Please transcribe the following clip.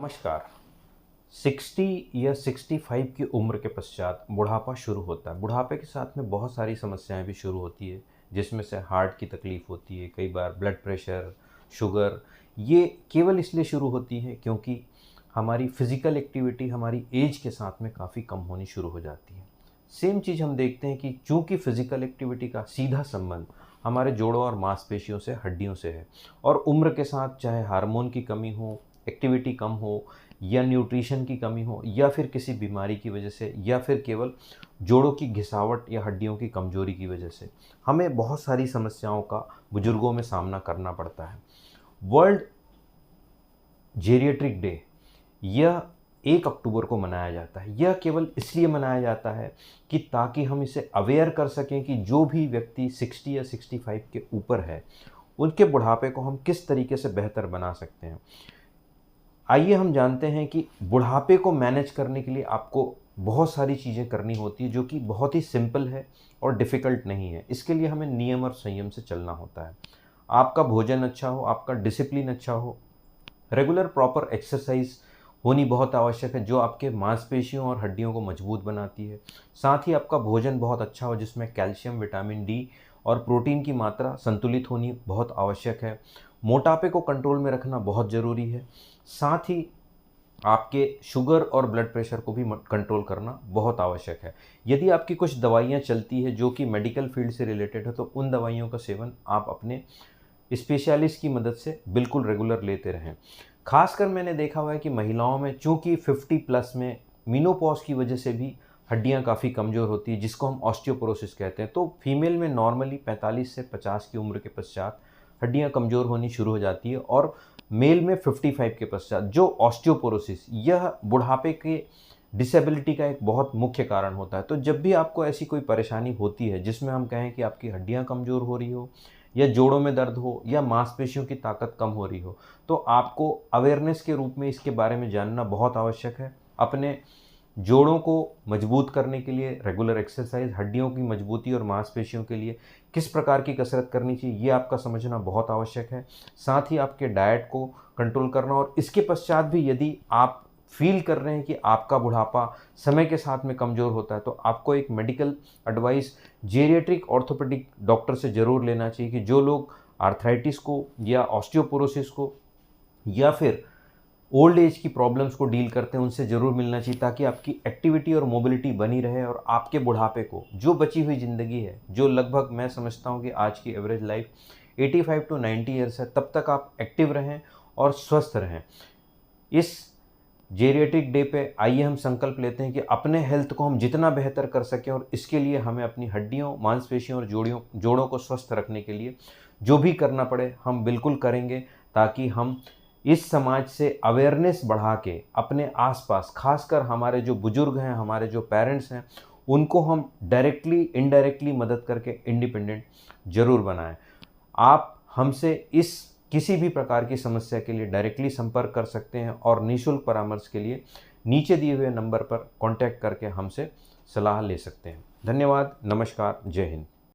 नमस्कार। 60 या 65 की उम्र के पश्चात बुढ़ापा शुरू होता है। बुढ़ापे के साथ में बहुत सारी समस्याएं भी शुरू होती है, जिसमें से हार्ट की तकलीफ होती है, कई बार ब्लड प्रेशर, शुगर। ये केवल इसलिए शुरू होती है क्योंकि हमारी फिजिकल एक्टिविटी हमारी एज के साथ में काफ़ी कम होनी शुरू हो जाती है। सेम चीज़ हम देखते हैं कि चूंकि फिजिकल एक्टिविटी का सीधा संबंध हमारे जोड़ों और मांसपेशियों से, हड्डियों से है, और उम्र के साथ चाहे हार्मोन की कमी हो, एक्टिविटी कम हो, या न्यूट्रिशन की कमी हो, या फिर किसी बीमारी की वजह से, या फिर केवल जोड़ों की घिसावट या हड्डियों की कमजोरी की वजह से हमें बहुत सारी समस्याओं का बुजुर्गों में सामना करना पड़ता है। वर्ल्ड जेरिएट्रिक डे यह 1 अक्टूबर को मनाया जाता है। यह केवल इसलिए मनाया जाता है कि ताकि हम इसे अवेयर कर सकें कि जो भी व्यक्ति 60 या 65 के ऊपर है, उनके बुढ़ापे को हम किस तरीके से बेहतर बना सकते हैं। आइए हम जानते हैं कि बुढ़ापे को मैनेज करने के लिए आपको बहुत सारी चीज़ें करनी होती है, जो कि बहुत ही सिंपल है और डिफ़िकल्ट नहीं है। इसके लिए हमें नियम और संयम से चलना होता है। आपका भोजन अच्छा हो, आपका डिसिप्लिन अच्छा हो, रेगुलर प्रॉपर एक्सरसाइज होनी बहुत आवश्यक है, जो आपके मांसपेशियों और हड्डियों को मजबूत बनाती है। साथ ही आपका भोजन बहुत अच्छा हो, जिसमें कैल्शियम, विटामिन डी और प्रोटीन की मात्रा संतुलित होनी बहुत आवश्यक है। मोटापे को कंट्रोल में रखना बहुत ज़रूरी है। साथ ही आपके शुगर और ब्लड प्रेशर को भी कंट्रोल करना बहुत आवश्यक है। यदि आपकी कुछ दवाइयाँ चलती है जो कि मेडिकल फील्ड से रिलेटेड है, तो उन दवाइयों का सेवन आप अपने स्पेशलिस्ट की मदद से बिल्कुल रेगुलर लेते रहें। खासकर मैंने देखा हुआ है कि महिलाओं में चूँकि 50 प्लस में मेनोपॉज की वजह से भी हड्डियाँ काफ़ी कमज़ोर होती है, जिसको हम ऑस्टियोपोरोसिस कहते हैं। तो फीमेल में नॉर्मली 45 से 50 की उम्र के पश्चात हड्डियाँ कमज़ोर होनी शुरू हो जाती है, और मेल में 55 के पश्चात जो ऑस्टियोपोरोसिस, यह बुढ़ापे के डिसेबिलिटी का एक बहुत मुख्य कारण होता है। तो जब भी आपको ऐसी कोई परेशानी होती है जिसमें हम कहें कि आपकी हड्डियाँ कमज़ोर हो रही हो, या जोड़ों में दर्द हो, या मांसपेशियों की ताकत कम हो रही हो, तो आपको अवेयरनेस के रूप में इसके बारे में जानना बहुत आवश्यक है। अपने जोड़ों को मजबूत करने के लिए रेगुलर एक्सरसाइज, हड्डियों की मजबूती और मांसपेशियों के लिए किस प्रकार की कसरत करनी चाहिए, ये आपका समझना बहुत आवश्यक है। साथ ही आपके डाइट को कंट्रोल करना, और इसके पश्चात भी यदि आप फील कर रहे हैं कि आपका बुढ़ापा समय के साथ में कमज़ोर होता है, तो आपको एक medical advice geriatric orthopaedic doctor से ज़रूर लेना चाहिए। कि जो लोग आर्थराइटिस को, या ऑस्टियोपोरोसिस को, या फिर ओल्ड एज की प्रॉब्लम्स को डील करते हैं, उनसे ज़रूर मिलना चाहिए, ताकि आपकी एक्टिविटी और मोबिलिटी बनी रहे, और आपके बुढ़ापे को, जो बची हुई ज़िंदगी है, जो लगभग मैं समझता हूँ कि आज की एवरेज लाइफ 85 टू 90 ईयर्स है, तब तक आप एक्टिव रहें और स्वस्थ रहें। इस जेरिएट्रिक डे पे आइए हम संकल्प लेते हैं कि अपने हेल्थ को हम जितना बेहतर कर सकें, और इसके लिए हमें अपनी हड्डियों, मांसपेशियों और जोड़ों को स्वस्थ रखने के लिए जो भी करना पड़े हम बिल्कुल करेंगे, ताकि हम इस समाज से अवेयरनेस बढ़ा के अपने आसपास, खासकर हमारे जो बुजुर्ग हैं, हमारे जो पेरेंट्स हैं, उनको हम डायरेक्टली इनडायरेक्टली मदद करके इंडिपेंडेंट ज़रूर बनाएं। आप हमसे इस किसी भी प्रकार की समस्या के लिए डायरेक्टली संपर्क कर सकते हैं, और निःशुल्क परामर्श के लिए नीचे दिए हुए नंबर पर कांटेक्ट करके हमसे सलाह ले सकते हैं। धन्यवाद। नमस्कार। जय हिंद।